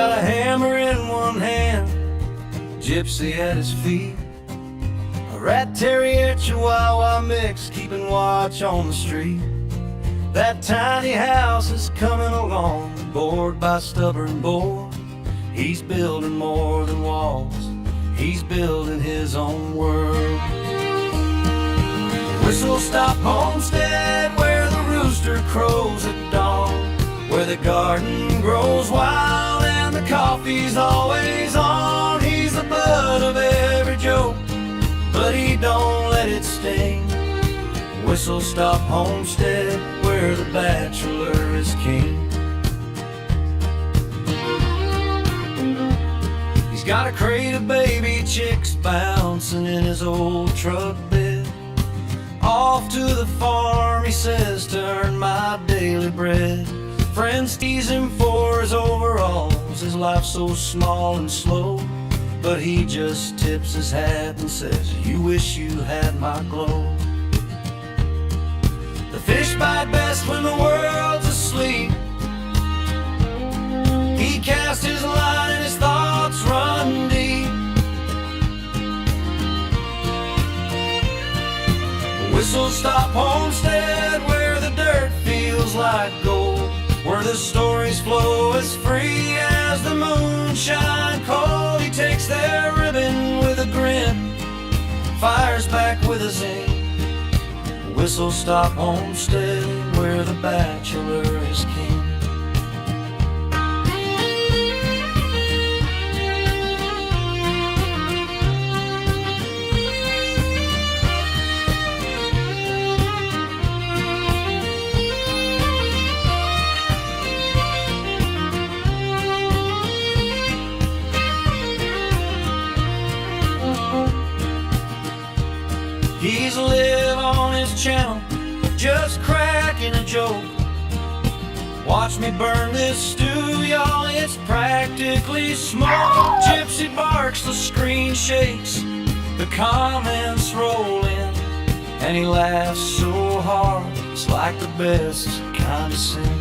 got a hammer in one hand, gypsy at his feet, a rat terrier chihuahua mix keeping watch on the street. That tiny house is coming along, bored by stubborn board. He's building more than walls, he's building his own world. Whistle Stop Homestead, where the rooster crows at dawn, where the garden grows wild and the coffee's always on. He's the butt of every joke, but he don't let it sting. Whistle Stop Homestead, where the bachelor is king. He's got a crate of baby chicks bouncing in his old truck bed. Off to the farm, he says, to earn my daily bread. Friends tease him for his overalls, his life's so small and slow, but he just tips his hat and says, you wish you had my glow. The fish bite best when the world's asleep. He casts his line and his thoughts run deep. Whistle Stop Homestead, where the dirt feels like gold, where the stories flow as free as the moonshine cold. He takes their ribbon with a grin, fires back with a zing. Whistle Stop Homestead, where the bachelor is king. He's live on his channel, just cracking a joke. Watch me burn this stew, y'all, it's practically smoke. Gypsy barks, the screen shakes, the comments roll in, and he laughs so hard, it's like the best kind of sin.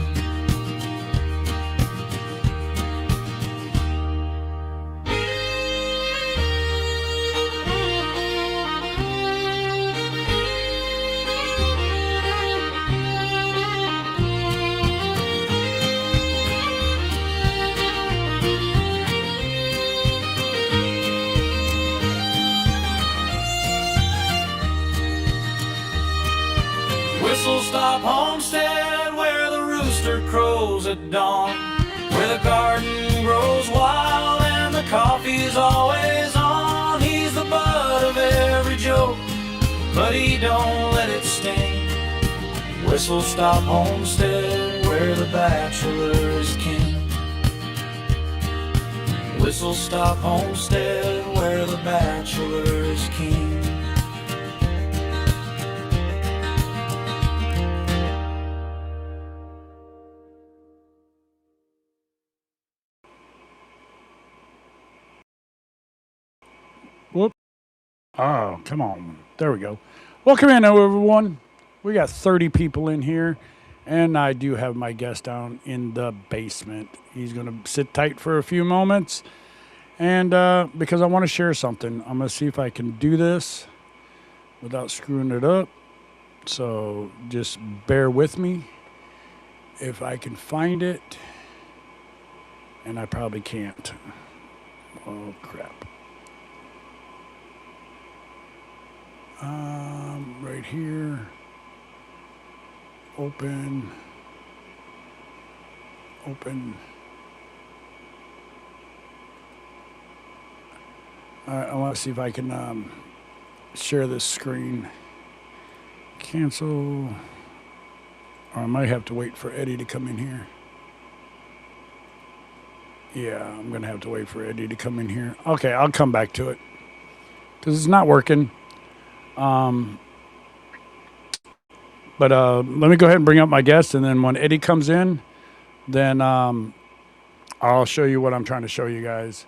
Whistle Stop Homestead, where the rooster crows at dawn, where the garden grows wild and the coffee's always on. He's the butt of every joke, but he don't let it sting. Whistle Stop Homestead, where the bachelor is king. Whistle Stop Homestead, where the bachelor is king. Whoop. Oh, come on. There we go. Welcome in, everyone. We got 30 people in here, and I do have my guest down in the basement. He's going to sit tight for a few moments, and because I want to share something. I'm going to see if I can do this without screwing it up. So just bear with me if I can find it, and I probably can't. Oh, crap. Right here, open. I want to see if I can share this screen. Cancel, or I might have to wait for Eddie to come in here. Yeah, I'm gonna have to wait for Eddie to come in here. Okay, I'll come back to it because it's not working. But let me go ahead and bring up my guest, and then when Eddie comes in, then I'll show you what I'm trying to show you guys.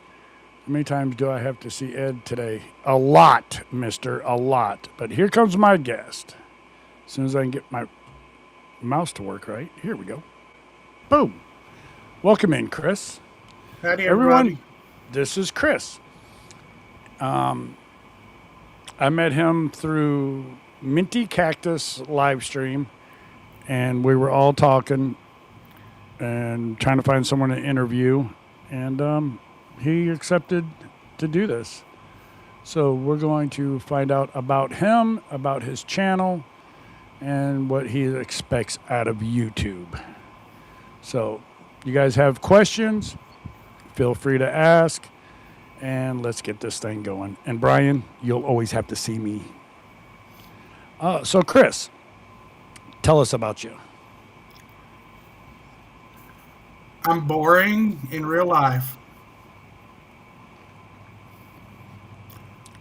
How many times do I have to see Ed today? A lot, mister, a lot. But here comes my guest. As soon as I can get my mouse to work right. Here we go. Boom. Welcome in, Chris. Howdy, Everyone, everybody. this is Chris. I met him through Minty Cactus live stream, and we were all talking and trying to find someone to interview, and he accepted to do this. So we're going to find out about him, about his channel, and what he expects out of YouTube. So, you guys have questions? Feel free to ask, and let's get this thing going. And Brian, you'll always have to see me. So, Chris, tell us about you. I'm boring in real life.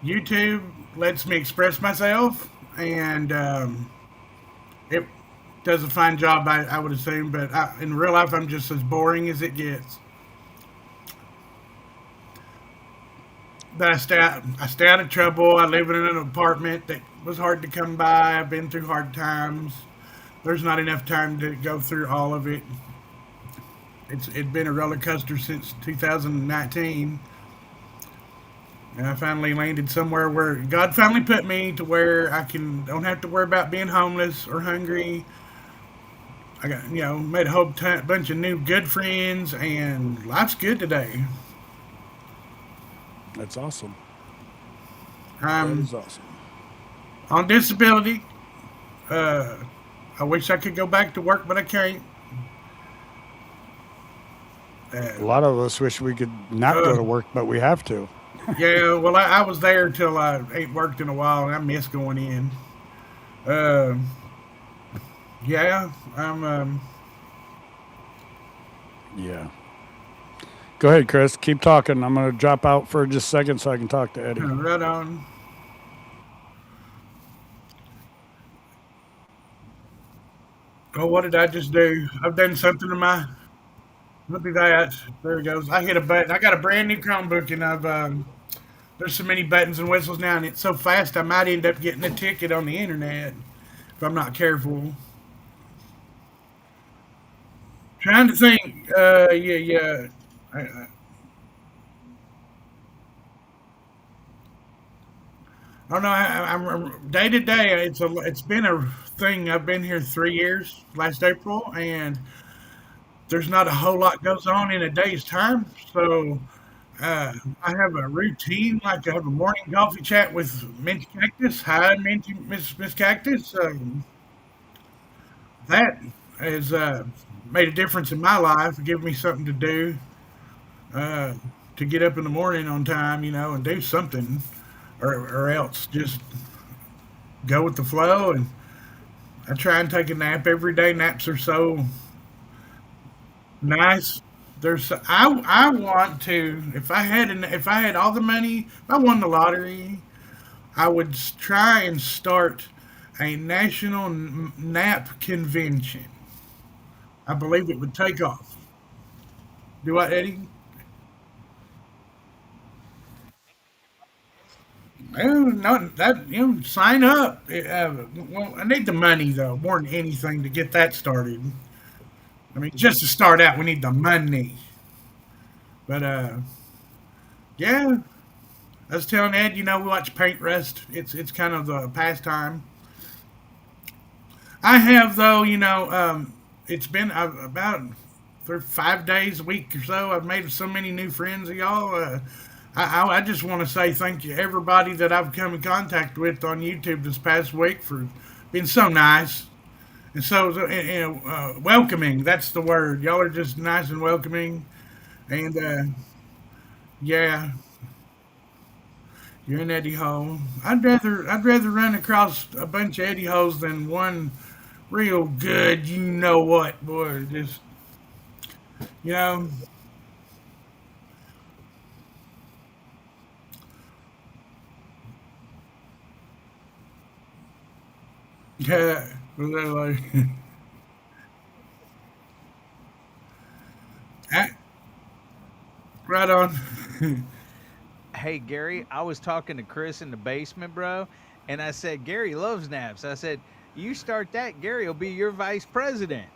YouTube lets me express myself, and it does a fine job, I would assume. But in real life, I'm just as boring as it gets. But I stay out of trouble. I live in an apartment that was hard to come by. I've been through hard times. There's not enough time to go through all of it. It's been a roller coaster since 2019. And I finally landed somewhere where God finally put me to where I don't have to worry about being homeless or hungry. I got made a whole bunch of new good friends, and life's good today. That's awesome. That I'm is awesome. on disability. Uh, I wish I could go back to work, but I can't. A Uh, lot of us wish we could not go uh, to work, but we have to. yeah, well, I was there till I ain't worked in a while, and I miss going in. Uh, yeah, I'm. Yeah. Go ahead, Chris. Keep talking. I'm going to drop out for just a second so I can talk to Eddie. Right on. Oh, what did I just do? I've done something to my. Look at that. There it goes. I hit a button. I got a brand new Chromebook, and there's so many buttons and whistles now, and it's so fast I might end up getting a ticket on the internet if I'm not careful. Trying to think. Yeah. I don't know. I'm day to day. It's been a thing. I've been here 3 years. Last April, and there's not a whole lot goes on in a day's time. So I have a routine, like I have a morning coffee chat with Mint Cactus. Hi, Miss Cactus. That has made a difference in my life. Give me something to do uh, to get up in the morning on time, and do something, or else just go with the flow. And I try and take a nap every day. Naps are so nice. I want to, if I had all the money, if I won the lottery, I would try and start a national nap convention. I believe it would take off. Do I, Eddie? Oh, no, that sign up. Well, I need the money though, more than anything, to get that started. I mean, just to start out, we need the money. But yeah, I was telling Ed, we watch Paint Rust. It's kind of the pastime. I have though, it's been about for 5 days a week or so. I've made so many new friends of y'all. I just want to say thank you everybody that I've come in contact with on YouTube this past week for being so nice and so welcoming. That's the word. Y'all are just nice and welcoming, and yeah, you're an Eddie hole. I'd rather run across a bunch of Eddie holes than one real good. You know what, boy? Just you know, yeah. Like, right on. Hey Gary, I was talking to Chris in the basement, bro, and I said Gary loves naps. I said, "You start that, Gary will be your vice president."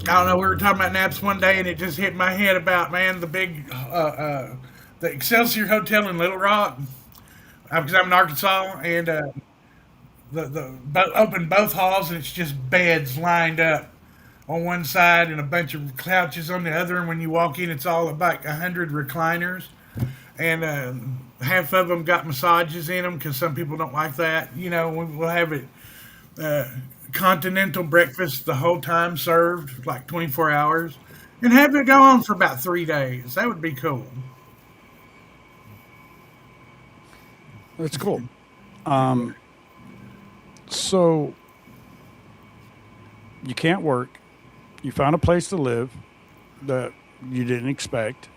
I don't know. We were talking about naps one day, and it just hit my head about, man, the Excelsior Hotel in Little Rock, because I'm in Arkansas, and open both halls, and it's just beds lined up on one side and a bunch of couches on the other. And when you walk in, it's all about 100 recliners, and half of them got massages in them because some people don't like that. We'll have it uh, continental breakfast the whole time served, like 24 hours, and have it go on for about 3 days. That would be cool. That's cool. So you can't work. You found a place to live that you didn't expect.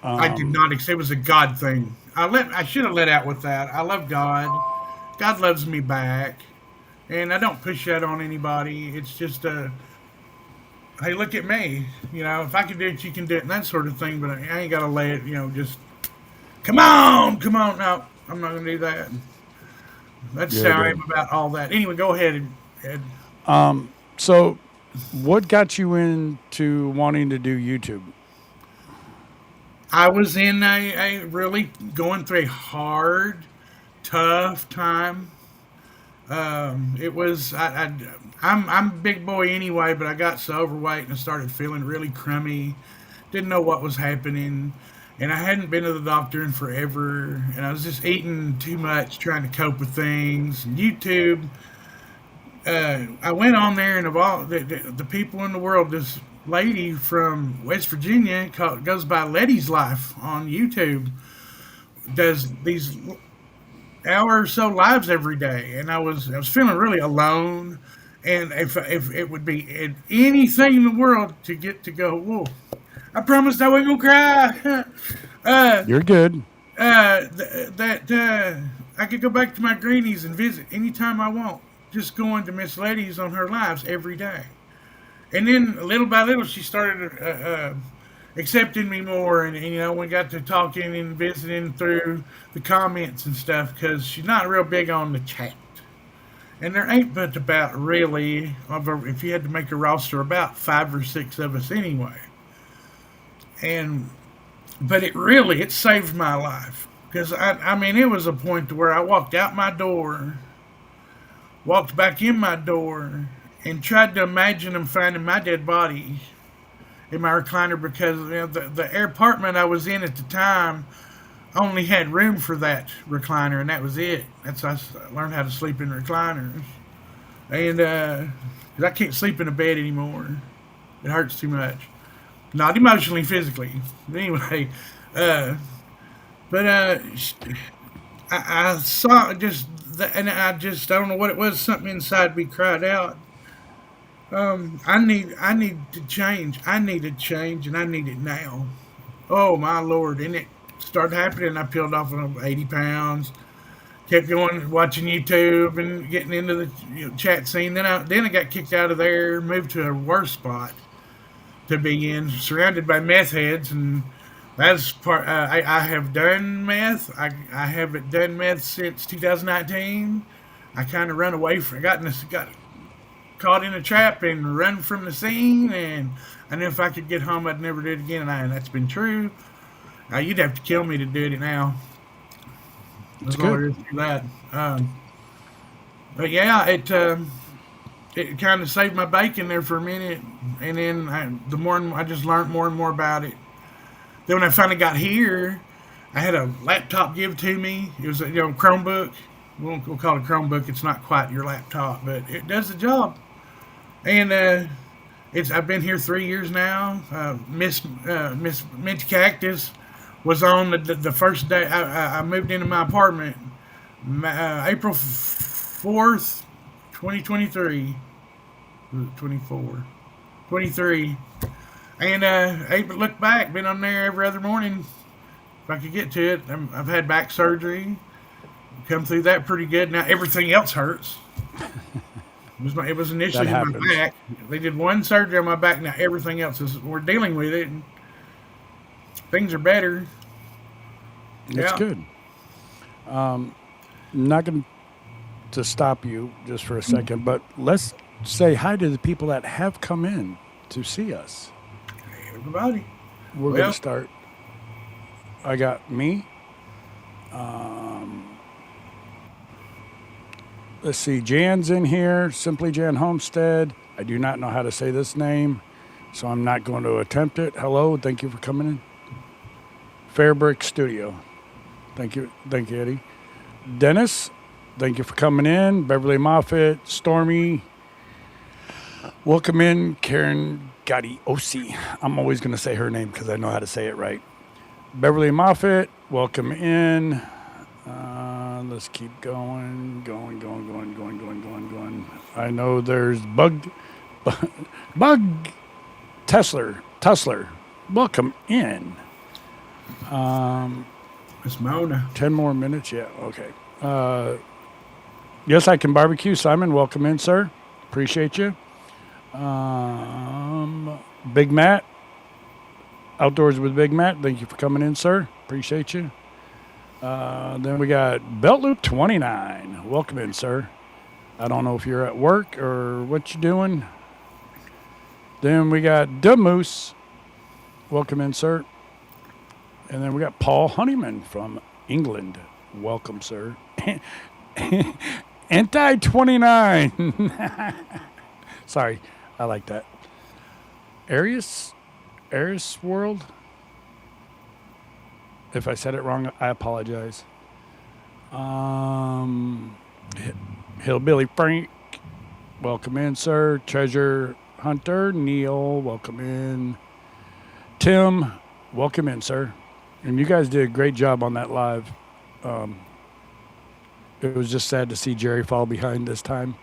I did not. It was a God thing. I should have let out with that. I love God. God loves me back, and I don't push that on anybody. It's just hey, look at me. If I can do it, you can do it, and that sort of thing. But I ain't gotta let it. Just come on, come on. No, I'm not gonna do that. That's Yeah, how I good. am about all that. Anyway, go ahead, Ed. So, what got you into wanting to do YouTube? I was in a really going through a hard, tough time. It was I'm a big boy anyway, but I got so overweight and I started feeling really crummy. Didn't know what was happening, and I hadn't been to the doctor in forever. And I was just eating too much, trying to cope with things. And YouTube. I went on there, and of all the people in the world, this lady from West Virginia goes by Letty's Life on YouTube, does these hour or so lives every day, and I was feeling really alone, and if it would be anything in the world to get to go, whoa, I promised I wasn't gonna cry. You're good. That I could go back to my greenies and visit anytime I want. Just going to Miss Letty's on her lives every day, and then little by little she started accepting me more, and we got to talking and visiting through the comments and stuff because she's not real big on the chat, and there ain't but about really, if you had to make a roster, about 5 or 6 of us anyway, and but it saved my life because I mean it was a point to where I walked out my door, walked back in my door, and tried to imagine them finding my dead body in my recliner because the apartment I was in at the time only had room for that recliner, and that was it. That's how I learned how to sleep in recliners. And 'cause I can't sleep in a bed anymore. It hurts too much. Not emotionally, physically. But anyway, but I saw just, and I don't know what it was. Something inside me cried out. I need to change. I need to change, and I need it now. Oh my lord! And it started happening. I peeled off 80 pounds. Kept going, watching YouTube and getting into the chat scene. Then I got kicked out of there, moved to a worse spot to be in, surrounded by meth heads, and that's part. I have done meth. I haven't done meth since 2019. I kind of run away from. Got caught in a trap and run from the scene, and I knew if I could get home, I'd never do it again, and that's been true. You'd have to kill me to do it now. It's That's all good. there is to that. But yeah, it kind of saved my bacon there for a minute, and then I just learned more and more about it. Then when I finally got here, I had a laptop give to me. It was a Chromebook. We'll call it a Chromebook. It's not quite your laptop, but it does the job. And I've been here 3 years now. Miss Mitch Cactus was on the first day I moved into my apartment, April 4th, 2023. 24, 23. And able to look back, been on there every other morning if I could get to it. I've had back surgery, come through that pretty good. Now everything else hurts. It was initially That in my happens. back. They did one surgery on my back. Now everything else we're dealing with it. And things are better. That's Yeah. good. I'm not going to stop you just for a second, but let's say hi to the people that have come in to see us. Everybody. We're going Well, to start. I got me. Let's see. Jan's in here. Simply Jan Homestead. I do not know how to say this name, so I'm not going to attempt it. Hello. Thank you for coming in. Fairbrick Studio. Thank you. Thank you, Eddie. Dennis. Thank you for coming in. Beverly Moffett. Stormy. Welcome in. Karen Gaudiosi. I'm always going to say her name because I know how to say it right. Beverly Moffett. Welcome in. Let's keep going. I know there's Bug Tessler. Welcome in. Miss Mona. 10 more minutes. Yeah. Okay. Yes, I can barbecue. Simon, welcome in, sir. Appreciate you. Big Matt. Outdoors with Big Matt. Thank you for coming in, sir. Appreciate you. Then we got Belt Loop 29. Welcome in, sir. I don't know if you're at work or what you're doing. Then we got Da Moose. Welcome in, sir. And then we got Paul Honeyman from England. Welcome, sir. Anti 29. Sorry, I like that. Arius World. If I said it wrong, I apologize. Hillbilly Frank, welcome in, sir. Treasure Hunter, Neil, welcome in. Tim, welcome in, sir. And you guys did a great job on that live. It was just sad to see Jerry fall behind this time.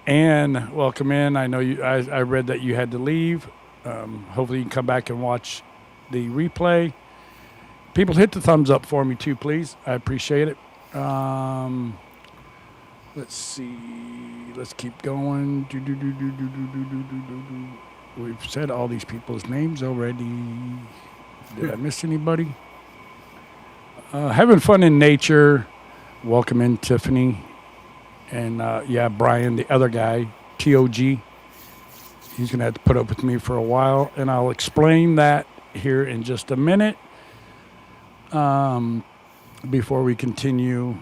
Anne, welcome in. I know you. I read that you had to leave. Hopefully you can come back and watch the replay. People hit the thumbs up for me too, please. I appreciate it. Let's see. Let's keep going. We've said all these people's names already. Did I miss anybody? Having fun in nature. Welcome in, Tiffany. And yeah, Brian, the other guy, TOG. He's going to have to put up with me for a while, and I'll explain that here in just a minute before we continue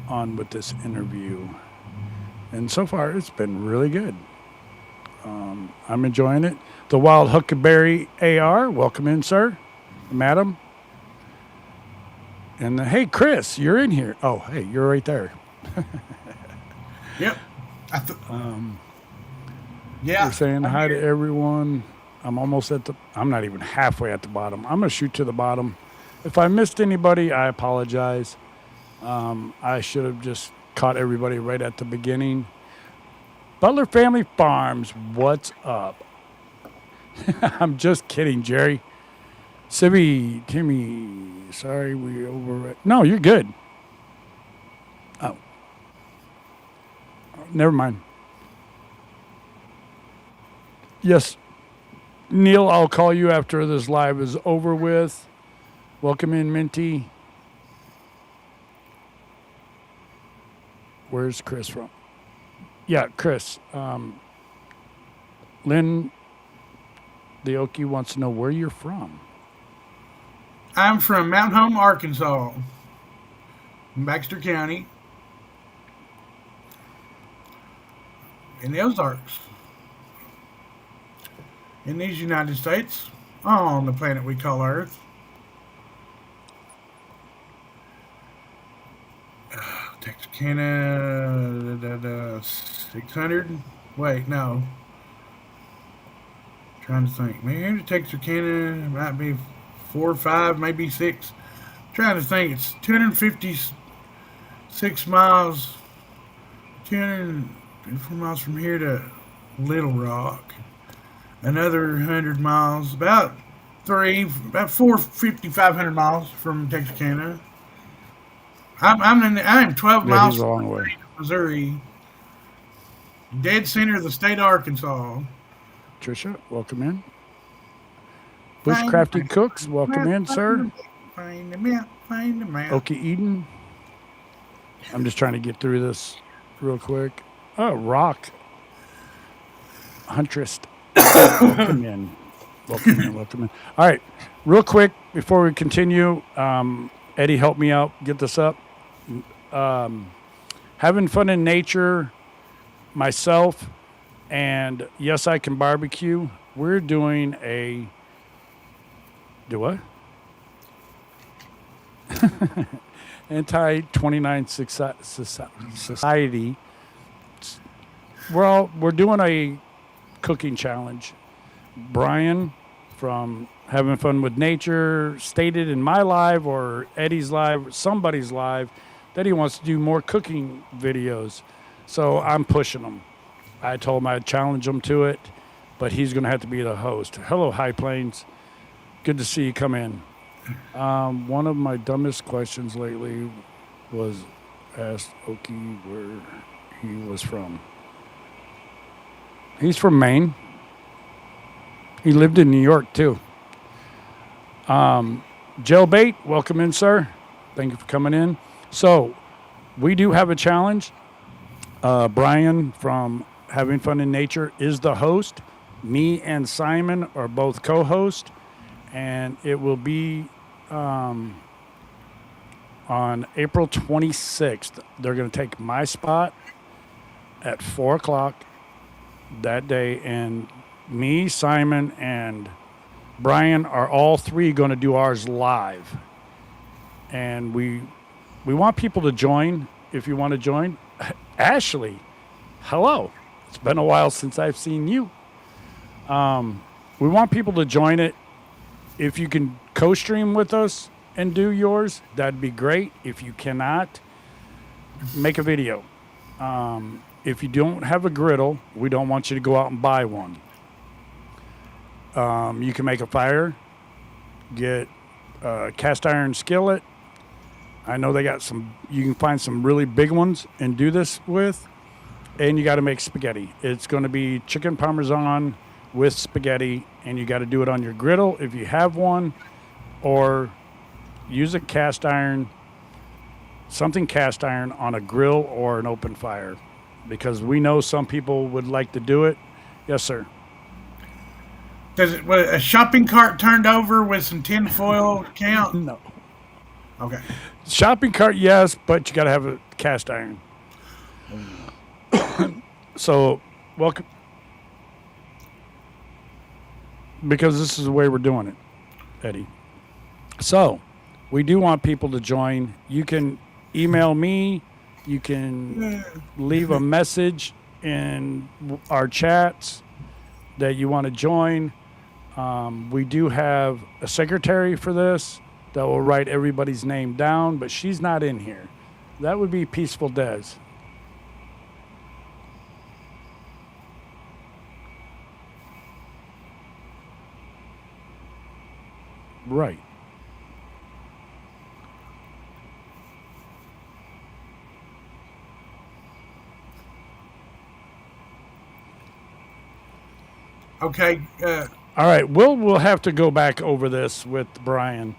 on with this interview. And so far, it's been really good. I'm enjoying it. The Wild Huckleberry AR, welcome in, sir. Madam. And hey, Chris, you're in here. Oh, hey, you're right there. Yep. Yeah. We're saying hi to everyone. I'm almost at I'm not even halfway at the bottom. I'm going to shoot to the bottom. If I missed anybody, I apologize. I should have just caught everybody right at the beginning. Butler Family Farms, what's up? I'm just kidding, Jerry. Sibby, Timmy, sorry we over. No, you're good. Oh. Never mind. Yes, Neil, I'll call you after this live is over with. Welcome in, Minty. Where's Chris from? Yeah, Chris. Lynn, the Okie wants to know where you're from. I'm from Mount Home, Arkansas, in Baxter County, in the Ozarks, in these United States, on the planet we call Earth. Texarkana, 600. Wait, no. Trying to think. Man, Texarkana might be 4 or 5, maybe 6. Trying to think. It's 256 miles, 254 miles from here to Little Rock. Another 100 miles, about 500 miles from Texarkana. I'm 12 Yeah, miles he's a long way. from Missouri, dead center of the state of Arkansas. Trisha, welcome in. Bushcrafty Cooks, welcome in, sir. Find the map, find the map. Okie Eden. I'm just trying to get through this real quick. Oh, Rock Huntress. Welcome in. Welcome in. Welcome in. All right. Real quick before we continue, Eddie, help me out. Get this up. Having fun in nature, myself, and Yes I Can Barbecue. We're doing a. Do what? Anti-29 Society. We're doing a cooking challenge. Brian from Having Fun with Nature stated in my live or Eddie's live, somebody's live, that he wants to do more cooking videos. So I'm pushing him. I told him I'd challenge him to it, but he's going to have to be the host. Hello, High Plains. Good to see you come in. One of my dumbest questions lately was asked Oki where he was from. He's from Maine. He lived in New York, too. Jailbait, welcome in, sir. Thank you for coming in. So, we do have a challenge. Brian from Having Fun in Nature is the host. Me and Simon are both co-hosts. And it will be on April 26th. They're going to take my spot at 4 o'clock that day. And me, Simon, and Brian are all three going to do ours live. And we want people to join if you want to join. Ashley, hello. It's been a while since I've seen you. We want people to join it. If you can co-stream with us and do yours, that'd be great. If you cannot, make a video. If you don't have a griddle, we don't want you to go out and buy one. You can make a fire, get a cast iron skillet. I know they got some, you can find some really big ones and do this with. And you got to make spaghetti. It's going to be chicken parmesan with spaghetti, and you got to do it on your griddle if you have one, or use a cast iron, something cast iron on a grill or an open fire, because we know some people would like to do it. Yes, sir. Does it a shopping cart turned over with some tin foil count? No. Okay. Shopping cart, yes, but you got to have a cast iron. So, welcome. Because this is the way we're doing it, Eddie. So, we do want people to join. You can email me. You can leave a message in our chats that you want to join. We do have a secretary for this that will write everybody's name down, but she's not in here. That would be Peaceful Des. Right. Okay. All right. We'll have to go back over this with Brian.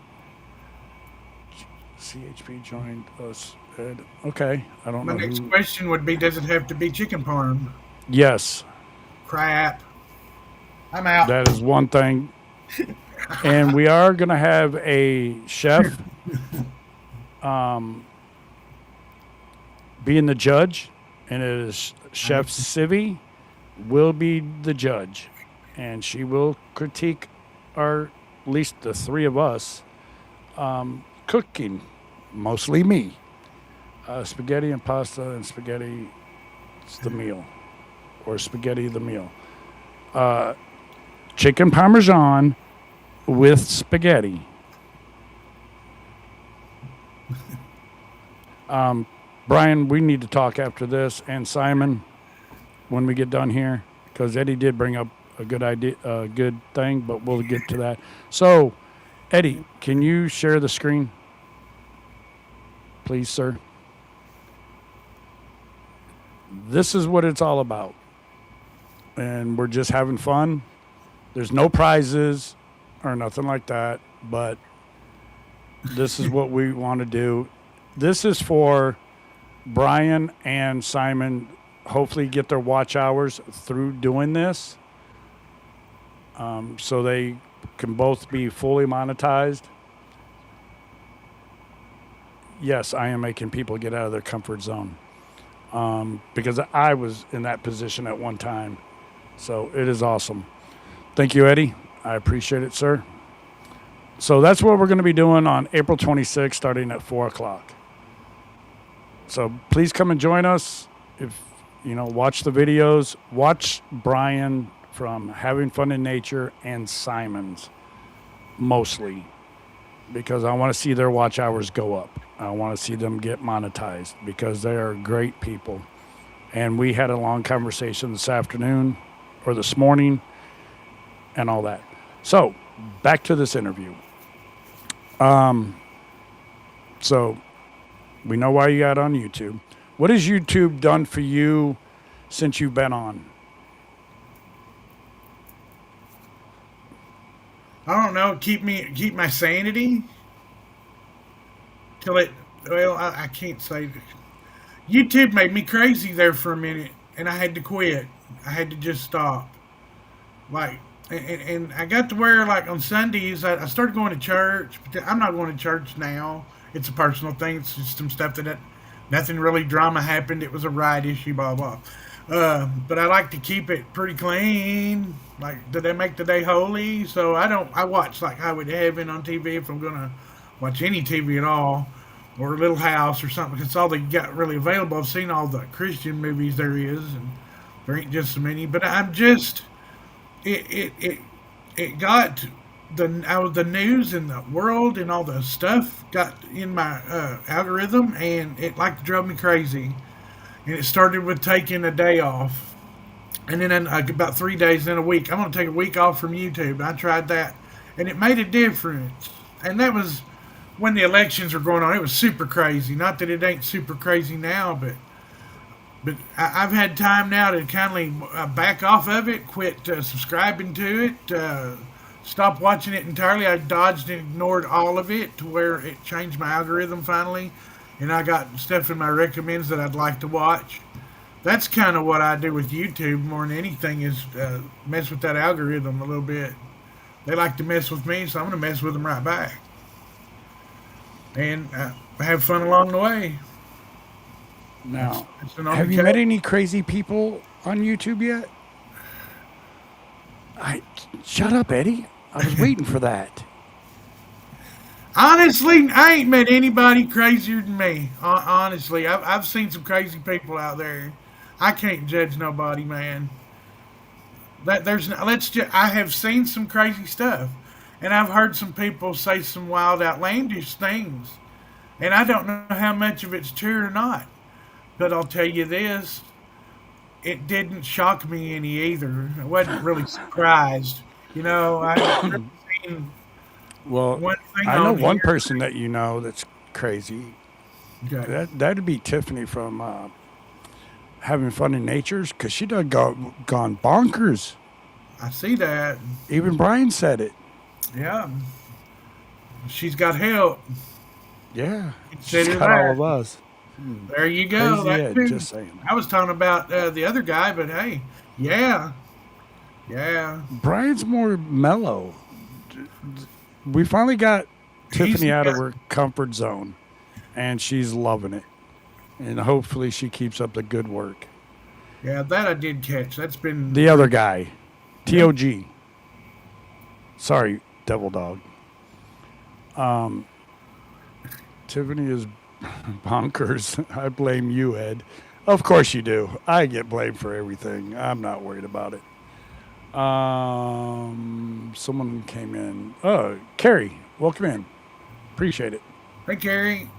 CHP joined us. Ed. Okay. I don't My know. next question would be, does it have to be chicken parm? Yes. Crap. I'm out. That is one thing. And we are going to have a chef being the judge, and it is Chef Civi will be the judge, and she will critique at least the three of us, cooking, mostly me. Spaghetti and pasta and spaghetti, it's the meal, or spaghetti the meal. Chicken parmesan with spaghetti. Brian, we need to talk after this, and Simon, when we get done here, because Eddie did bring up a good idea, a good thing, but we'll get to that. So, Eddie, can you share the screen, please, sir? This is what it's all about, and we're just having fun. There's no prizes or nothing like that, but this is what we want to do. This is for Brian and Simon hopefully get their watch hours through doing this, so they can both be fully monetized. Yes, I am making people get out of their comfort zone, because I was in that position at one time. So it is awesome. Thank you, Eddie. I appreciate it, sir. So that's what we're going to be doing on April 26th, starting at 4 o'clock. So please come and join us. If watch the videos. Watch Brian from Having Fun in Nature and Simon's mostly, because I want to see their watch hours go up. I want to see them get monetized because they are great people. And we had a long conversation this afternoon or this morning and all that. So back to this interview. So we know why you got on YouTube. What has YouTube done for you since you've been on? I don't know. Keep my sanity till it. Well, I can't say. YouTube made me crazy there for a minute, and I had to quit. I had to just stop. Like, and I got to where, like, on Sundays, I started going to church. But I'm not going to church now. It's a personal thing. It's just some stuff nothing really drama happened. It was a right issue, blah, blah. But I like to keep it pretty clean. Like, did they make the day holy? So I watch, like, Highway to Heaven on TV if I'm going to watch any TV at all. Or Little House or something. It's all they got really available. I've seen all the Christian movies there is, and there ain't just so many. But I'm just, it got the news and the world and all the stuff got in my algorithm, and it like drove me crazy. And it started with taking a day off, and then about 3 days in a week. I'm gonna take a week off from YouTube. I tried that, and it made a difference. And that was when the elections were going on. It was super crazy. Not that it ain't super crazy now, but I've had time now to kindly back off of it, quit subscribing to it, stop watching it entirely. I dodged and ignored all of it to where it changed my algorithm finally, and I got stuff in my recommends that I'd like to watch. That's kind of what I do with YouTube more than anything is mess with that algorithm a little bit. They like to mess with me, so I'm going to mess with them right back. And have fun along the way. Now, It's have you met any crazy people on YouTube yet? Shut up, Eddie. I was waiting for that. Honestly, I ain't met anybody crazier than me. Honestly, I've seen some crazy people out there. I can't judge nobody, man. I have seen some crazy stuff, and I've heard some people say some wild, outlandish things, and I don't know how much of it's true or not. But I'll tell you this: it didn't shock me any either. I wasn't really surprised. I've seen Well, one thing I know on one here. person that you know that's crazy. Okay. That'd be Tiffany from Having Fun in Nature's, because she done gone bonkers. I see that. Even Brian said it. Yeah. She's got help. Yeah, Said she's it got there. all of us. There you go. Crazy That Ed, too. just saying. I was talking about the other guy, but hey, yeah. Yeah. Brian's more mellow. We finally got Tiffany out of her comfort zone, and she's loving it. And hopefully she keeps up the good work. Yeah, that I did catch. That's been. The other guy, TOG. Sorry, Devil Dog. Tiffany is bonkers. I blame you, Ed. Of course you do. I get blamed for everything. I'm not worried about it. Someone came in. Oh, Carrie, welcome in. Appreciate it. Hey, Carrie.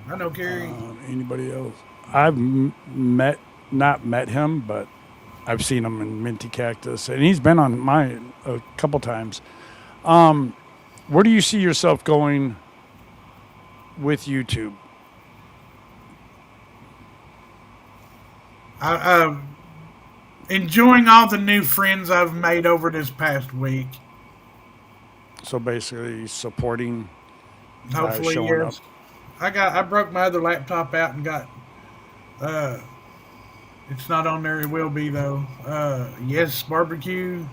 I know Carrie. Anybody else? I've not met him, but I've seen him in Minty Cactus, and he's been on mine a couple times. Where do you see yourself going with YouTube? Enjoying all the new friends I've made over this past week. So basically, supporting. Hopefully, showing yes. I broke my other laptop out and got Uh, it's not on there. It will be though. Yes, barbecue.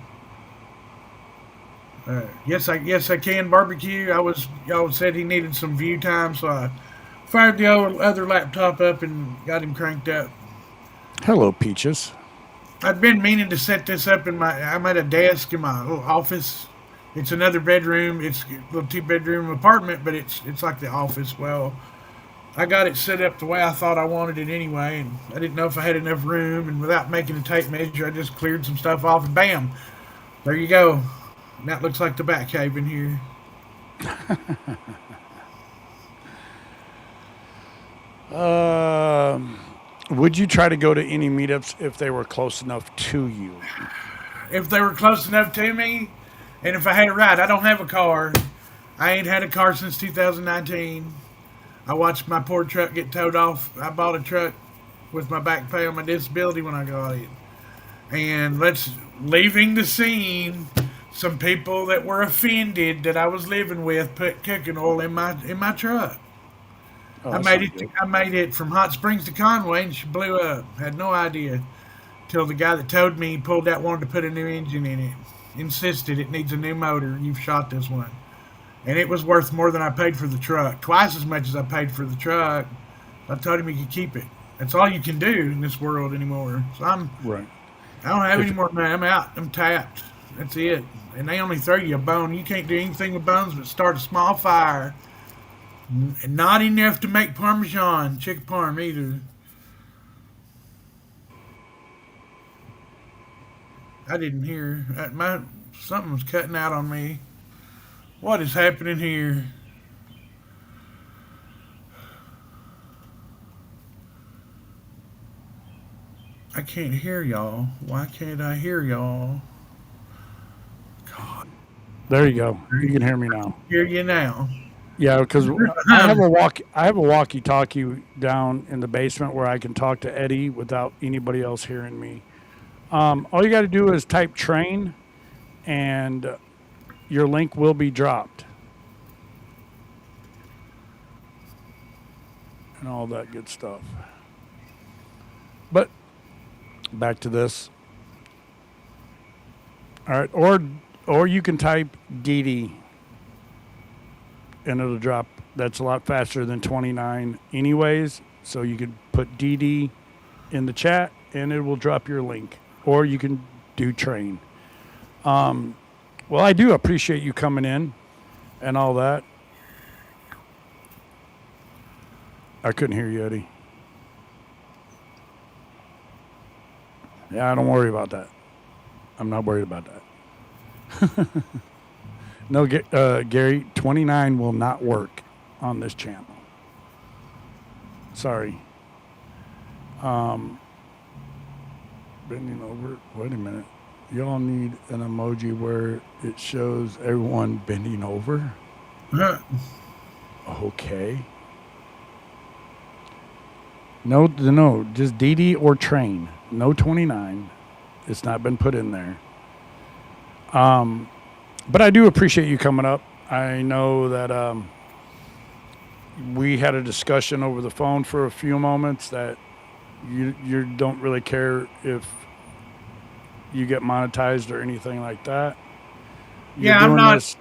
Yes, I can barbecue. Y'all said he needed some view time, so I fired the other laptop up and got him cranked up. Hello, Peaches. I'd been meaning to set this up in my. I'm at a desk in my little office. It's another bedroom. It's a little two-bedroom apartment, but it's like the office. Well, I got it set up the way I thought I wanted it anyway, and I didn't know if I had enough room. And without making a tape measure, I just cleared some stuff off, and bam, there you go. And that looks like the back cave in here. Um, would you try to go to any meetups if they were close enough to you? If they were close enough to me, and if I had a ride, I don't have a car. I ain't had a car since 2019. I watched my poor truck get towed off. I bought a truck with my back pay on my disability when I got it. And let's leaving the scene. Some people that were offended that I was living with put cooking oil in my truck. Oh, I that's made not it. good. I made it from Hot Springs to Conway, and she blew up. Had no idea till the guy that towed me pulled out, wanted to put a new engine in it. Insisted it needs a new motor. You've shot this one, and it was worth more than I paid for the truck. Twice as much as I paid for the truck. I told him he could keep it. That's all you can do in this world anymore. So Right. I don't have If any more money. I'm out. I'm tapped. That's it. And they only throw you a bone. You can't do anything with bones but start a small fire. And not enough to make Parmesan, chicken parm either. I didn't hear. My something was cutting out on me. What is happening here? I can't hear y'all. Why can't I hear y'all? God, There you go. You can hear me now. hear you now. Yeah, because I have a walkie-talkie down in the basement where I can talk to Eddie without anybody else hearing me. All you got to do is type train, and your link will be dropped, and all that good stuff. But back to this. All right, or you can type DD, and it'll drop. That's a lot faster than 29 anyways. So you could put DD in the chat and it will drop your link. Or you can do train. Well, I do appreciate you coming in and all that. I couldn't hear you, Eddie. Yeah, don't worry about that. I'm not worried about that. No, Gary, 29 will not work on this channel. Sorry. Bending over. Wait a minute. Y'all need an emoji where it shows everyone bending over? Okay. No, just DD or train. No 29. It's not been put in there. But I do appreciate you coming up. I know that we had a discussion over the phone for a few moments that you don't really care if you get monetized or anything like that. You're Yeah, I'm doing not. this.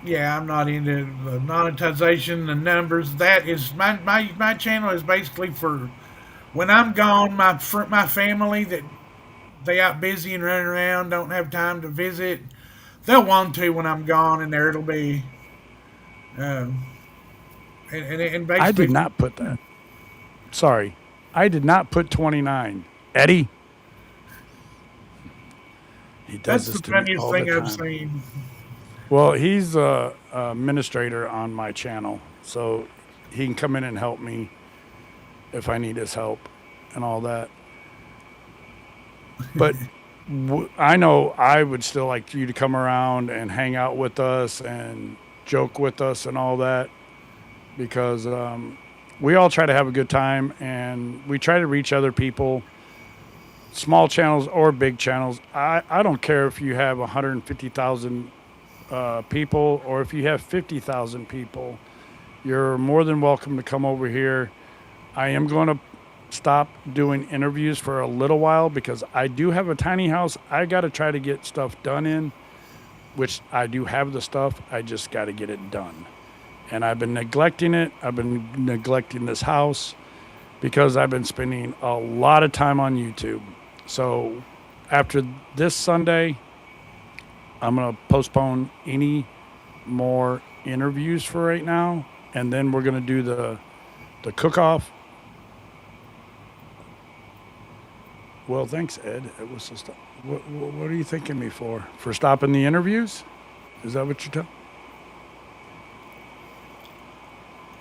Yeah, I'm not into the monetization, the numbers. That is my channel is basically for when I'm gone. My family that they out busy and running around, don't have time to visit. They'll want to when I'm gone, and there it'll be. Um, and I did basically, not put that. Sorry. I did not put 29. Eddie? He does that's this the to me funniest all thing the I've time. seen. Well, he's a administrator on my channel, so he can come in and help me if I need his help and all that. But I know I would still like you to come around and hang out with us and joke with us and all that because we all try to have a good time and we try to reach other people, small channels or big channels. I don't care if you have 150,000 people or if you have 50,000 people. You're more than welcome to come over here. I am going to stop doing interviews for a little while because I do have a tiny house. I got to try to get stuff done in, which I do have the stuff. I just got to get it done. And I've been neglecting it. I've been neglecting this house because I've been spending a lot of time on YouTube. So after this Sunday, I'm going to postpone any more interviews for right now. And then we're going to do the cook-off. Well, thanks, Ed. It was just, what are you thanking me for? For stopping the interviews? Is that what you're telling?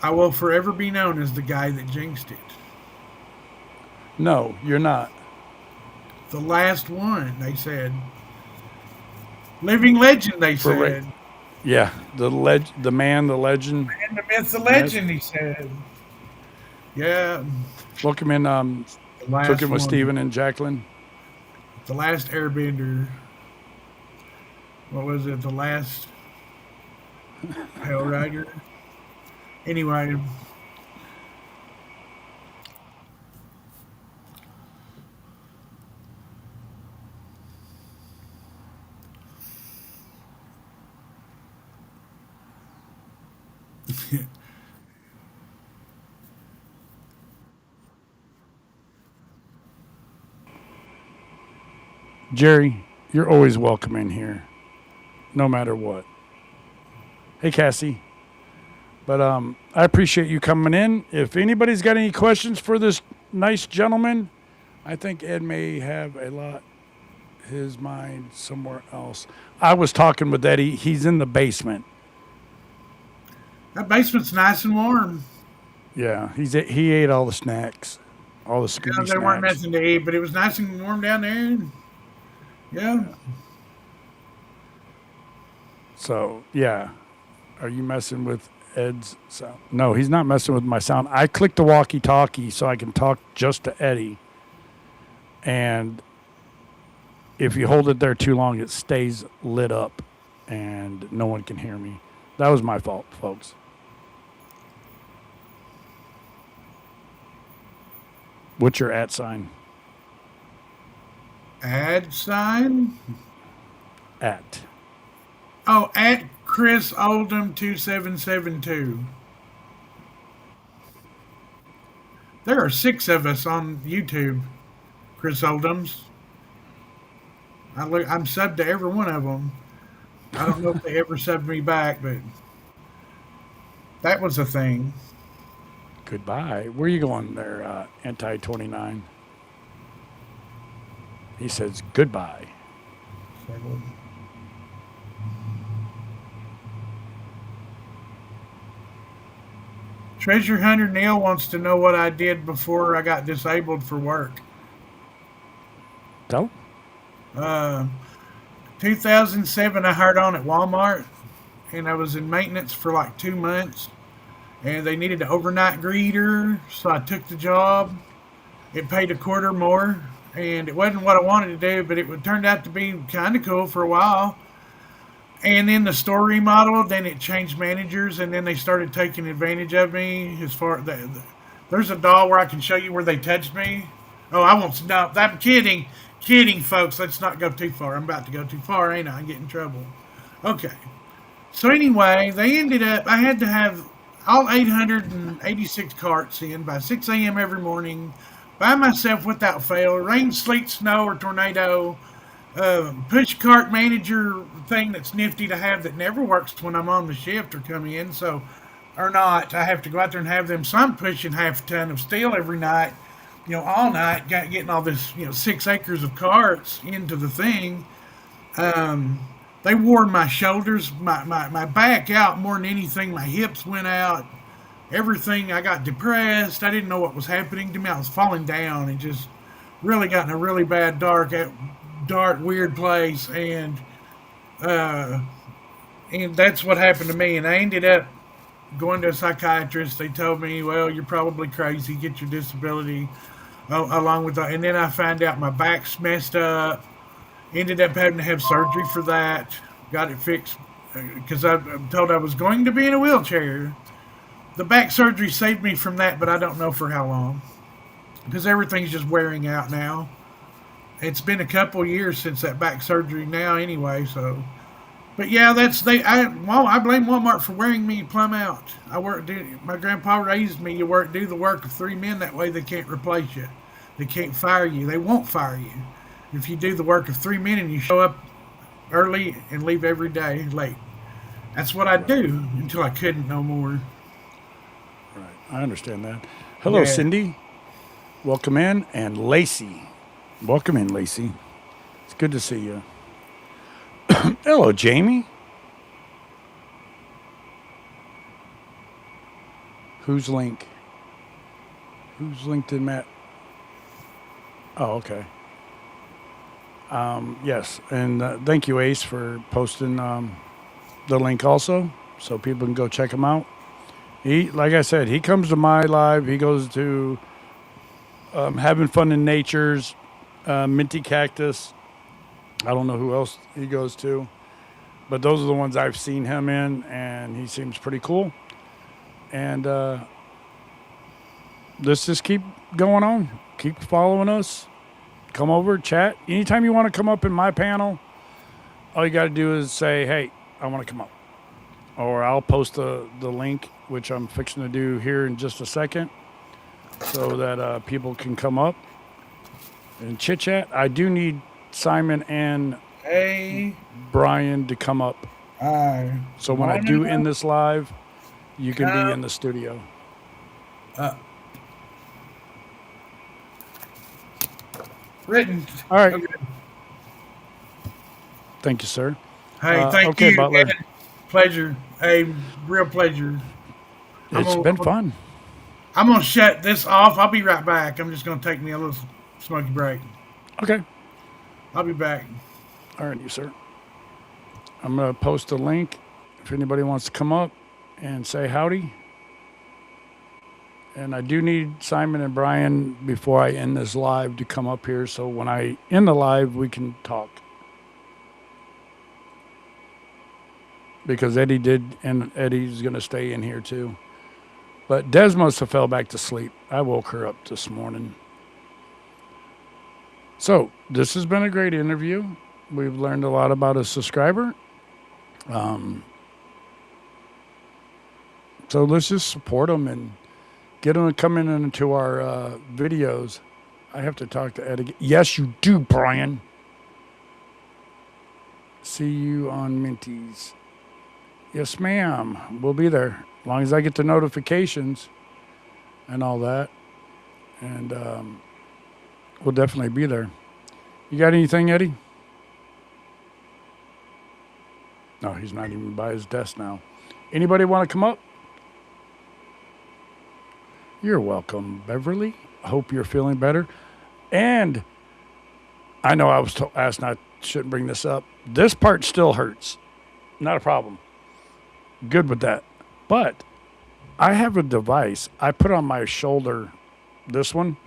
I will forever be known as the guy that jinxed it. No, you're not. The last one, they said. Living legend, they For ra- said. Yeah, the man, the legend. And the myth, the legend, he said. Yeah, Welcome in. the last Cooking with one. Steven and Jacqueline. The last airbender. What was it? The last Hell Rider. Anyway. Jerry, you're always welcome in here, no matter what. Hey, Cassie. But I appreciate you coming in. If anybody's got any questions for this nice gentleman, I think Ed may have his mind somewhere else. I was talking with Eddie. He's in the basement. That basement's nice and warm. Yeah, he ate all the snacks, all the Yeah, Scooby there weren't snacks. nothing to eat, but it was nice and warm down there. Yeah. So, yeah. Are you messing with Ed's sound? No, he's not messing with my sound. I clicked the walkie-talkie so I can talk just to Eddie. And if you hold it there too long, it stays lit up and no one can hear me. That was my fault, folks. What's your @ sign? Ad sign? At. Oh, at Chris Oldham 2772. There are 6 of us on YouTube, Chris Oldhams. I'm subbed to every one of them. I don't know if they ever subbed me back, but that was a thing. Goodbye. Where are you going there, Anti-29? He says goodbye. Treasure Hunter Neil wants to know what I did before I got disabled for work. Tell. 2007, I hired on at Walmart, and I was in maintenance for like 2 months, and they needed an overnight greeter, so I took the job. It paid a quarter more, and it wasn't what I wanted to do, but it turned out to be kind of cool for a while. And then the store remodeled, then it changed managers, and then they started taking advantage of me. As far there's a doll where I can show you where they touched me. Oh, I won't. No, I'm kidding, folks. Let's not go too far. I'm about to go too far, ain't I? I get in trouble. Okay. So anyway, they ended up. I had to have all 886 carts in by 6 a.m. every morning, by myself without fail. Rain, sleet, snow, or tornado. Push cart manager thing that's nifty to have that never works when I'm on the shift or come in. So, or not, I have to go out there and have them. So I'm pushing half a ton of steel every night, all night, getting all this, 6 acres of carts into the thing. They wore my shoulders, my back out more than anything. My hips went out. Everything, I got depressed. I didn't know what was happening to me. I was falling down and just really got in a really bad, dark, weird place. And that's what happened to me. And I ended up going to a psychiatrist. They told me, well, you're probably crazy. Get your disability along with that. And then I found out my back's messed up. Ended up having to have surgery for that. Got it fixed because I'm told I was going to be in a wheelchair. The back surgery saved me from that, but I don't know for how long. because everything's just wearing out now. It's been a couple years since that back surgery now, anyway. So, but yeah, that's they. I blame Walmart for wearing me plumb out. My grandpa raised me. You do the work of three men. That way, they can't replace you. They can't fire you. They won't fire you if you do the work of three men and you show up early and leave every day late. That's what I do until I couldn't no more. Right. I understand that. Hello, Yeah. Cindy. Welcome in. And Lacey. Welcome in, Lacey. It's good to see you. Hello, Jamie. Who's Link? Who's LinkedIn Matt? Oh, okay. Yes, and thank you, Ace, for posting the link also, so people can go check him out. He, like I said, he comes to my live. He goes to Having Fun in Nature's, Minty Cactus. I don't know who else he goes to, but those are the ones I've seen him in, and he seems pretty cool. And let's just keep going on. Keep following us. Come over, chat. Anytime you want to come up in my panel, all you got to do is say, hey, I want to come up. Or I'll post the link, which I'm fixing to do here in just a second, so that people can come up and chit chat. I do need Simon and Hey, Brian to come up. I So when I wanna do end this live, you can be in the studio. written. All right. Okay. Thank you, sir. Hey, thank okay, you. Butler. Ed. Pleasure. A real pleasure. It's been fun. I'm gonna shut this off. I'll be right back. I'm just gonna take me a little smoky break. Okay. I'll be back. All right, you sir. I'm going to post a link if anybody wants to come up and say howdy. And I do need Simon and Brian before I end this live to come up here, so when I end the live, we can talk. Because Eddie did, and Eddie's going to stay in here too. But Des must have fell back to sleep. I woke her up this morning. So this has been a great interview. We've learned a lot about a subscriber. So let's just support them and get them to come in into our videos. I have to talk to Ed again. Yes, you do, Brian. See you on Minties. Yes, ma'am. We'll be there. As long as I get the notifications and all that. And we'll definitely be there. You got anything, Eddie? No, he's not even by his desk now. Anybody want to come up? You're welcome, Beverly. I hope you're feeling better. And I know I was asked not, shouldn't bring this up. This part still hurts. Not a problem. Good with that. But I have a device I put on my shoulder, this one,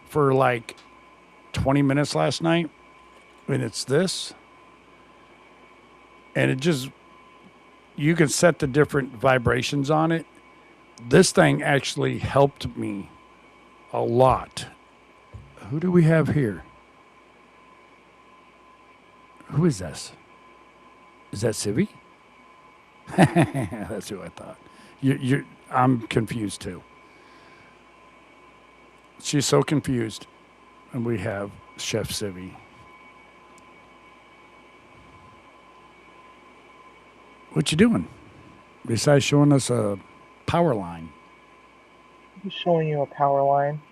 for like 20 minutes last night. And it's this. And it just, you can set the different vibrations on it. This thing actually helped me a lot. Who do we have here? Who is this? Is that Civi? That's who I thought. I'm confused too. She's so confused. And we have Chef Civi. What you doing? Besides showing us a power line. I'm showing you a power line.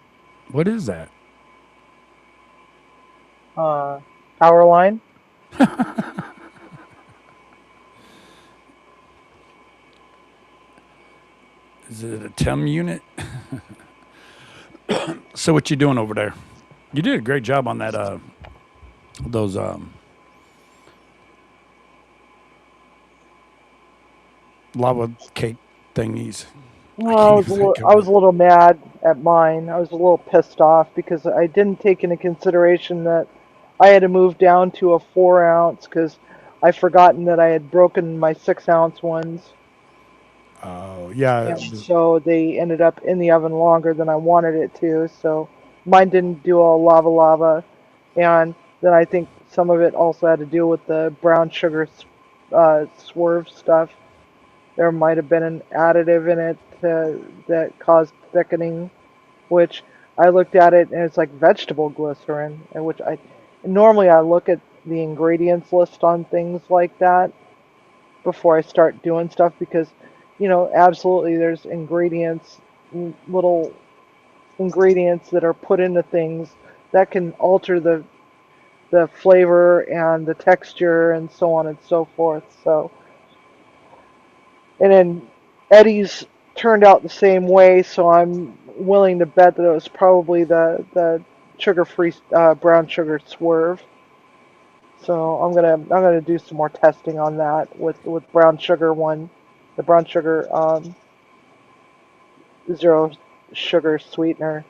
What is that? Power line? Is it a TEM unit? So what you doing over there? You did a great job on that. Those lava cake thingies. Well, I was a little mad at mine. I was a little pissed off because I didn't take into consideration that I had to move down to a 4-ounce because I forgotten that I had broken my 6-ounce ones. Oh yeah. And so they ended up in the oven longer than I wanted it to. So mine didn't do a lava, and then I think some of it also had to do with the brown sugar swerve stuff. There might have been an additive in it that caused thickening, which I looked at it and it's like vegetable glycerin, and which I normally I look at the ingredients list on things like that before I start doing stuff because, absolutely there's little ingredients that are put into things that can alter the flavor and the texture and so on and so forth. So, and then Eddie's turned out the same way, so I'm willing to bet that it was probably the sugar-free brown sugar swerve. So I'm gonna do some more testing on that with brown sugar the brown sugar zero sugar sweetener,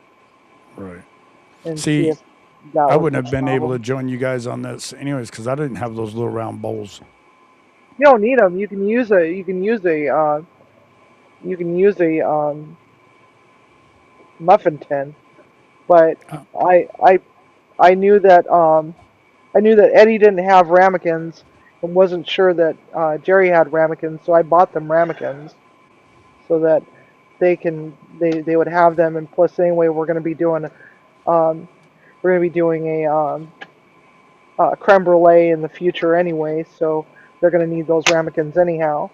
Right. and See, if that I was wouldn't the have been able to problem. join you guys on this anyways because I didn't have those little round bowls. You don't need them. You can use a muffin tin, but Oh, I I I knew that Eddie didn't have ramekins and wasn't sure that Jerry had ramekins, so I bought them ramekins so that they would have them. And plus, anyway, um, we're gonna be doing a creme brulee in the future anyway, so they're gonna need those ramekins anyhow.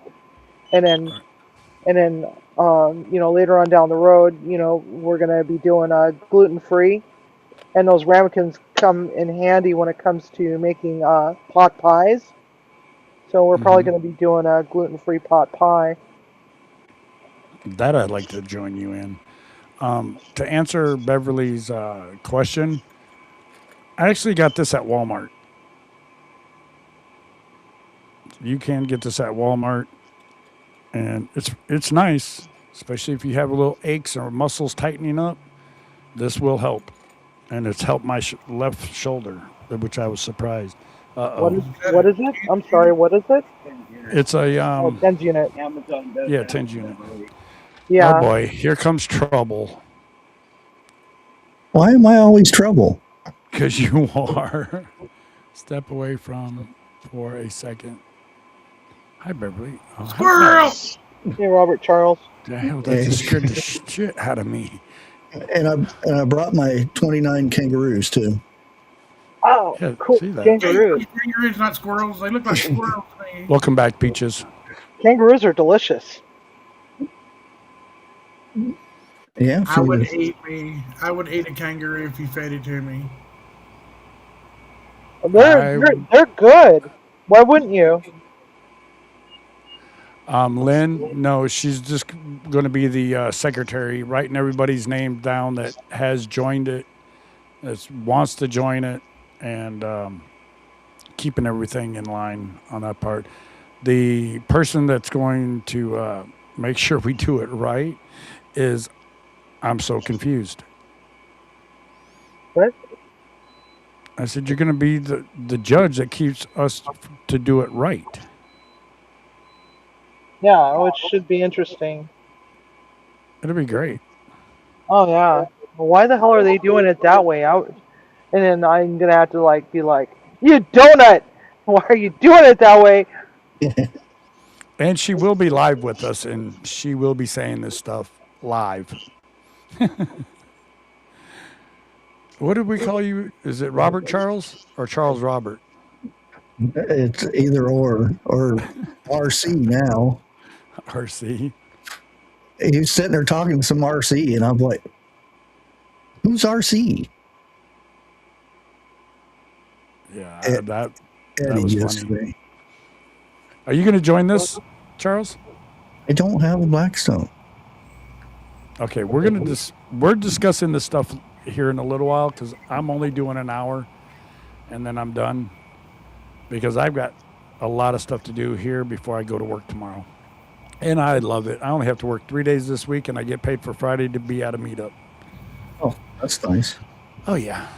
And then all right. later on down the road, we're gonna be doing gluten free, and those ramekins come in handy when it comes to making pot pies. So we're probably Hmm. going to be doing a gluten-free pot pie. That I'd like to join you in. To answer Beverly's question, I actually got this at Walmart. You can get this at Walmart, and it's nice, especially if you have a little aches or muscles tightening up. This will help, and it's helped my left shoulder, which I was surprised. Uh What oh, is Is that a what is it? I'm sorry. unit? What is it? it's a Oh, Ken's unit. yeah, 10 unit. Oh Yeah. boy, here comes trouble. Why am I always trouble? Because you are. Step away from for a second. Hi, Beverly. Oh, Squirrel! Hey, Robert Charles. the hell, that just scared the shit out of me. And I brought my 29 kangaroos too. Oh, Yeah, cool. see that. Kangaroos. Kangaroos, not squirrels. They look like squirrels to me. Welcome back, Peaches. Kangaroos are delicious. Yeah, I for would the, eat a kangaroo if you fed it to me. They're I, they're, they're good. Why wouldn't you? Lynn, no, she's just going to be the secretary, writing everybody's name down that has joined it, that wants to join it, and keeping everything in line on that part. The person that's going to make sure we do it right is, I'm so confused. What? I said, you're going to be the judge that keeps us to do it right. Yeah, which should be interesting. It'll be great. Oh yeah. Well, why the hell are they doing it that way? And then I'm gonna have to be like, you donut. Why are you doing it that way? And she will be live with us, and she will be saying this stuff live. What did we call you? Is it Robert Charles or Charles Robert? it's either or RC now. RC. He's sitting there talking to some RC, and I'm like, "Who's RC?" Yeah, Ed- that Eddie was funny. yesterday. Are you going to join this, Charles? I don't have a Blackstone. Okay, we're discussing this stuff here in a little while because I'm only doing an hour, and then I'm done because I've got a lot of stuff to do here before I go to work tomorrow. And I love it. I only have to work 3 days this week, and I get paid for Friday to be at a meetup. Oh, that's nice. Oh, yeah.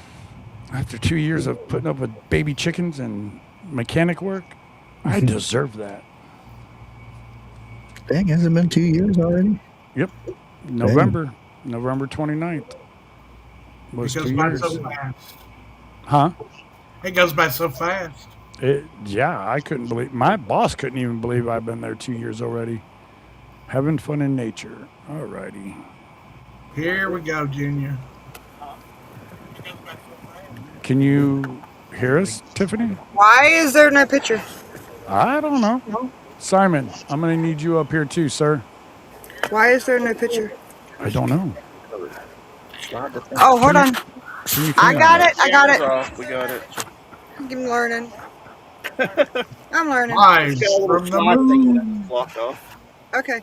After 2 years of putting up with baby chickens and mechanic work, I deserve that. Dang, has it been 2 years already? Yep. November 29th. Was It goes 2 by years. so fast. Huh? It goes by so fast. Yeah, I couldn't believe. My boss couldn't even believe I've been there 2 years already. Having fun in nature. Alrighty. Here we go, Junior. Can you hear us, Tiffany? Why is there no picture? I don't know. Simon, I'm going to need you up here too, sir. Why is there no picture? I don't know. Oh, hold on. Can you I come got on? it. I got it. Off. We got it. I'm learning. I'm learning. Live Got a little from the slide thing moon. that blocked off. Okay.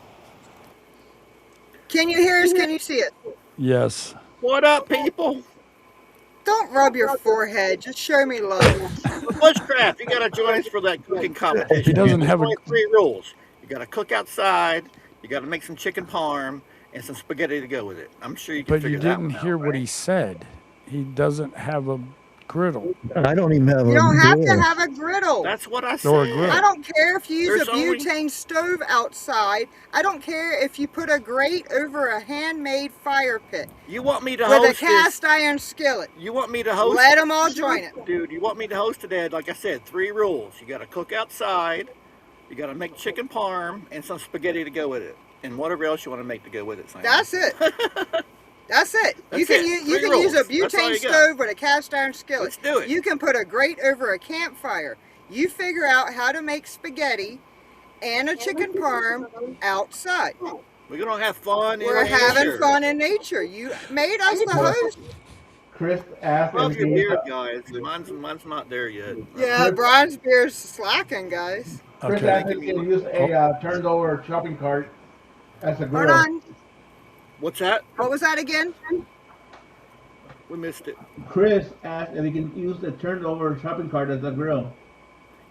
Can you hear us? Can you see it? Yes. What up, people? Don't rub your forehead. Just show me love. Bushcraft, you gotta join us for that cooking competition. He doesn't There's have a- only 3 rules. You gotta cook outside. You gotta make some chicken parm and some spaghetti to go with it. I'm sure you can But figure you that didn't one hear out, what right? he said. He doesn't have a griddle. I don't even have You a don't have to grill. have a griddle. That's what I Or a said. grill. I don't care if you use There's a only- butane stove outside. I don't care if you put a grate over a handmade fire pit You want me to with a host this? cast iron skillet. You want me to host? Let them all join it. Dude, you want me to host today? Like I said, 3 rules. You gotta cook outside. You gotta make chicken parm and some spaghetti to go with it, and whatever else you want to make to go with it. Simon. That's it. That's it. You That's can it. you 3 can use a rules. That's all butane you got. stove with a cast iron skillet. Let's do it. You can put a grate over a campfire. You figure out how to make spaghetti and a chicken parm outside. We're gonna have fun. in We're having nature. fun in nature. You made us the host. Chris asked Love if your he, beard, guys. Mine's not there yet. Yeah, Brian's beer's slacking, guys. Chris Okay. asked if he can use a turned over shopping cart as a Hold grill. on. What's that? What was that again? We missed it. Chris asked if he can use the turned over shopping cart as a grill.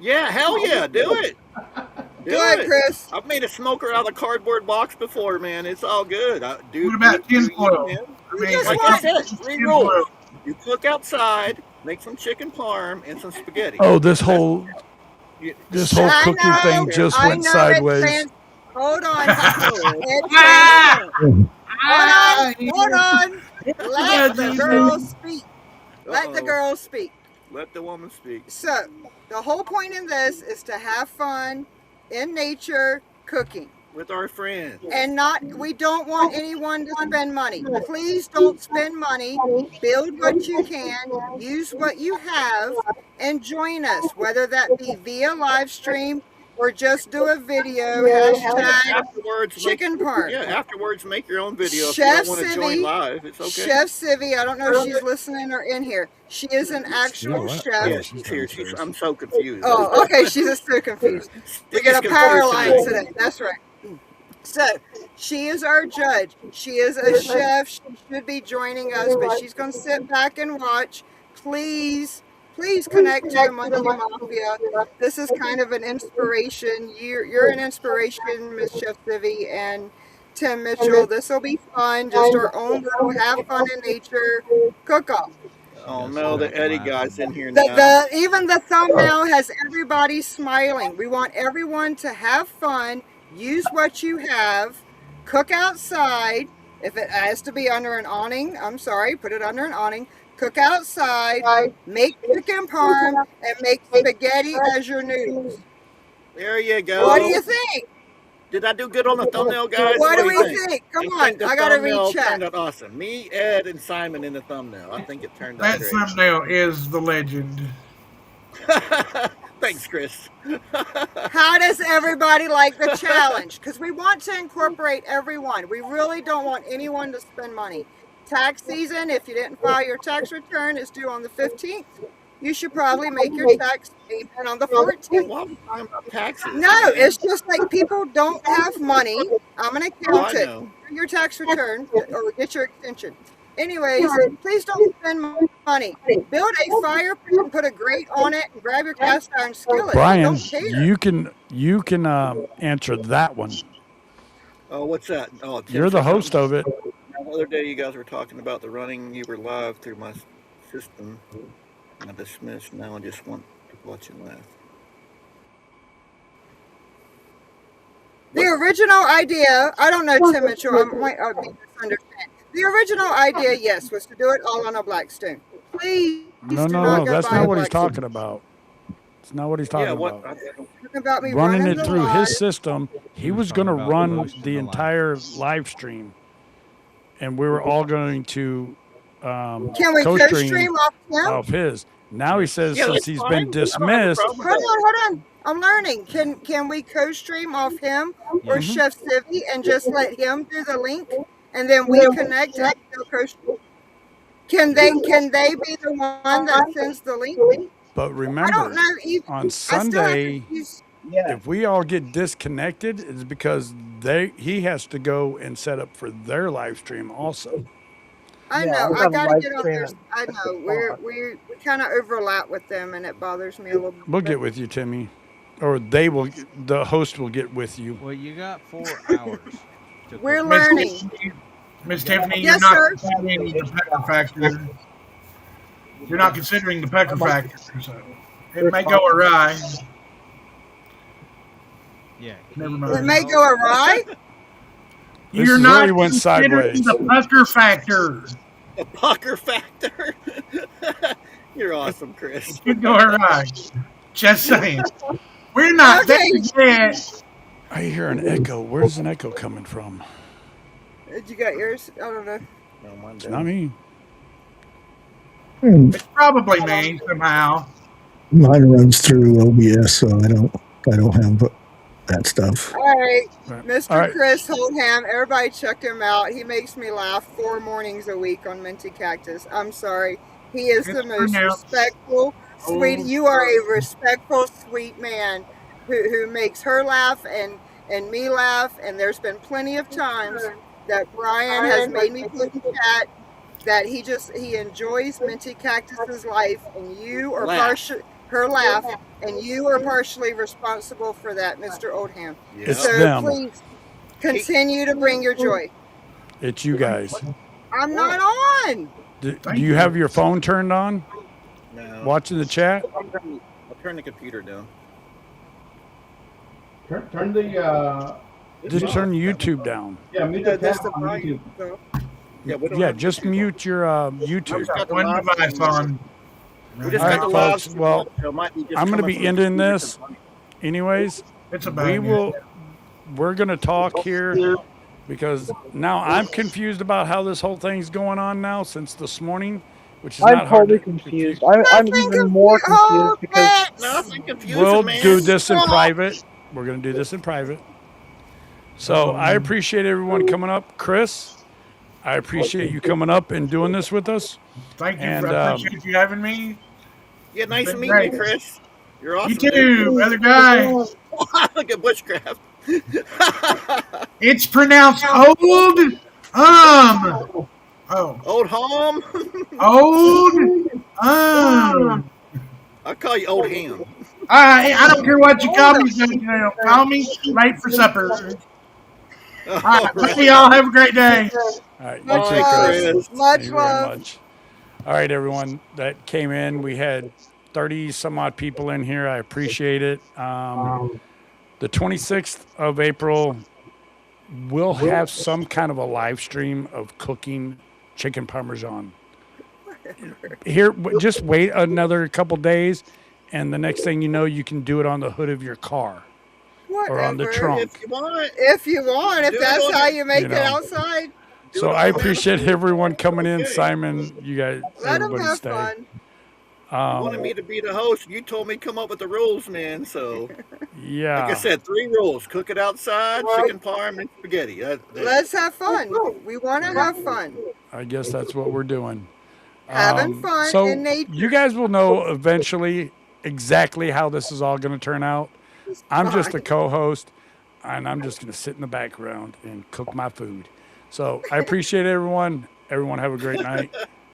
Yeah, hell yeah, do it. Do Good, it. Chris. I've made a smoker out of a cardboard box before, man. It's all good. Dude, What about you tinfoil? man. I mean, just Like want- I said, 3 rules. You cook outside, make some chicken parm and some spaghetti. Oh, this whole You- I cooking know, thing just I went know, sideways. Hold on. It's trans- Hold on. Let the girls speak. Let the Uh-oh. girls speak. Let the woman speak. So, the whole point in this is to have fun in nature cooking. With our friends. And we don't want anyone to spend money. Please don't spend money. Build what you can, use what you have, and join us, whether that be via live stream or just do a video, hashtag Afterwards, chicken parm. Yeah, afterwards, make your own video if Chef you don't want to join Civvy- live. It's okay. Chef Civvy, I don't know if she's listening or in here. She is an actual what? chef. Yeah, she's here. I'm so confused. Oh, okay. She's just so confused. We got a power line today. That's right. So, she is our judge. She is a chef. She should be joining us, but she's going to sit back and watch. Please connect to the Munchie Mafia. This is kind of an inspiration. You're an inspiration, Miss Chef Civvy and Tim Mitchell. This will be fun. Just our own little have fun in nature cook-off. Oh no, the Eddie guy's in here now. Even the thumbnail has everybody smiling. We want everyone to have fun, use what you have, cook outside. If it has to be under an awning, I'm sorry, put it under an awning. Cook outside, make chicken parm, and make spaghetti as your noodles. There you go. What do you think? Did I do good on the thumbnail, guys? What do you we think? Come I think on, the I gotta thumbnail recheck. turned out awesome. Me, Ed, and Simon in the thumbnail. I think it turned out That great. thumbnail is the legend. Thanks, Chris. How does everybody like the challenge? Because we want to incorporate everyone. We really don't want anyone to spend money. Tax season, if you didn't file your tax return, is due on the 15th. You should probably make your tax payment on the 14th. Why are we talking about taxes? No, it's just like people don't have money. I'm going to Oh, I count it. know. Do your tax return or get your extension. Anyways, please don't spend money. Build a fire pit and put a grate on it and grab your cast iron skillet. Brian, Don't care. you can answer that one. Oh, what's that? Oh, Tim You're the said host something. of it. The other day, you guys were talking about the running. You were live through my system. I dismissed. Now I just want to watch you laugh. The original idea, I don't know, Tim Mitchell, I might be misunderstanding. The original idea, yes, was to do it all on a Blackstone. Please No, do no, not no. go That's buy not a what he's Blackstone. talking about. It's not what he's Yeah, talking what? about. Talking about me Running running it the through live. his system, he was talking going to about run hosting the the live. entire live stream, and we were all going to Can we co-stream co-stream off him? off his. Now he says Yeah, since that's he's fine. been I don't have a dismissed, problem with Hold that. on, hold on. I'm learning. Can we co-stream off him or Chef Civvy and just let him do the link and then we connect and still co-stream? Can they be the one that sends the link? but I don't remember, know. on I still have to Sunday, use. Yeah. if we all get disconnected, it's because he has to go and set up for their live stream also. I Yeah, know. I I got a gotta live get on stream there. at I 6 know. o'clock. We kind of overlap with them, and it bothers me a little bit. We'll get with you, Timmy, or they will. The host will get with you. Well, you got 4 hours. To We're cook. learning. Miss Tiffany, Yes, you're sir. not considering the pecker factor. You're not considering the pecker factor, so it may go awry. Yeah. Never It mind. may go awry. This You're is not where he went considering sideways. the pucker factor. The pucker factor. You're awesome, Chris. It could go awry. Just saying. We're not Okay. there yet. I hear an echo. Where's an echo coming from? Did you got yours? I don't know. No, mine It's don't. not me. Hmm. It's probably me somehow. Mine runs through OBS, so I don't have that stuff. All right, Right. Mr. All right. Chris Holdham. Everybody check him out. He makes me laugh 4 mornings a week on Minty Cactus. I'm sorry. He is the It's most pronounced- respectful, sweet. Oh. You are a respectful, sweet man who makes her laugh and me laugh. And there's been plenty of times that Brian has made me put in chat that he enjoys Minty Cactus's life, and you are Laugh. her laugh, and you are partially responsible for that, Mr. Oldham. Yeah. It's So them. please continue to bring your joy. It's you guys. I'm not on. Do you have your phone turned on? No. Watching the chat? I'll turn the computer down. Turn the Just turn YouTube down. yeah, mute No, the that's tab the on volume. YouTube. So, Yeah, we don't Yeah, have just YouTube. mute your YouTube. Got one device on. We just All got right, the live folks, stream, well, so it might be just I'm gonna coming be from ending the this. computer. Anyways, It's about we're gonna talk here because now I'm confused about how this whole thing's going on now since this morning, which is I'm not hard totally to confused. I'm even more confused because Nothing confusing, We'll man. do this in private. We're gonna do this in private. So I appreciate everyone coming up, Chris. I appreciate you coming up and doing this with us. Thank you. And, I appreciate you having me. Yeah, nice to Been meet great. you, Chris. You're awesome. You too, other guy. Dude. Look at bushcraft. It's pronounced old. Oh, Old home. old. I'll call you old ham. I don't care what you call me. So, call me late for supper. All right, Right. y'all have a great day. All right, you much too, love. Chris. Much Thank you very love. much. All right, everyone that came in, we had 30 some odd people in here. I appreciate it. The 26th of April, we'll have some kind of a live stream of cooking chicken parmesan. Here, just wait another couple days, and the next thing you know, you can do it on the hood of your car or on the Whatever. trunk. If you want. If you want, if Do it that's on how your- you make You it know. outside, So I appreciate everyone coming in. Simon, you guys, let them everybody have stay. fun. You wanted me to be the host. You told me come up with the rules, man. So, Yeah. like I said, 3 rules: cook it outside, chicken parm, and spaghetti. Let's have fun. We want to have fun. I guess that's what we're doing. Having fun so in nature. you guys will know eventually exactly how this is all going to turn out. I'm just a Fine. co-host, and I'm just going to sit in the background and cook my food. So I appreciate everyone. Everyone have a great night,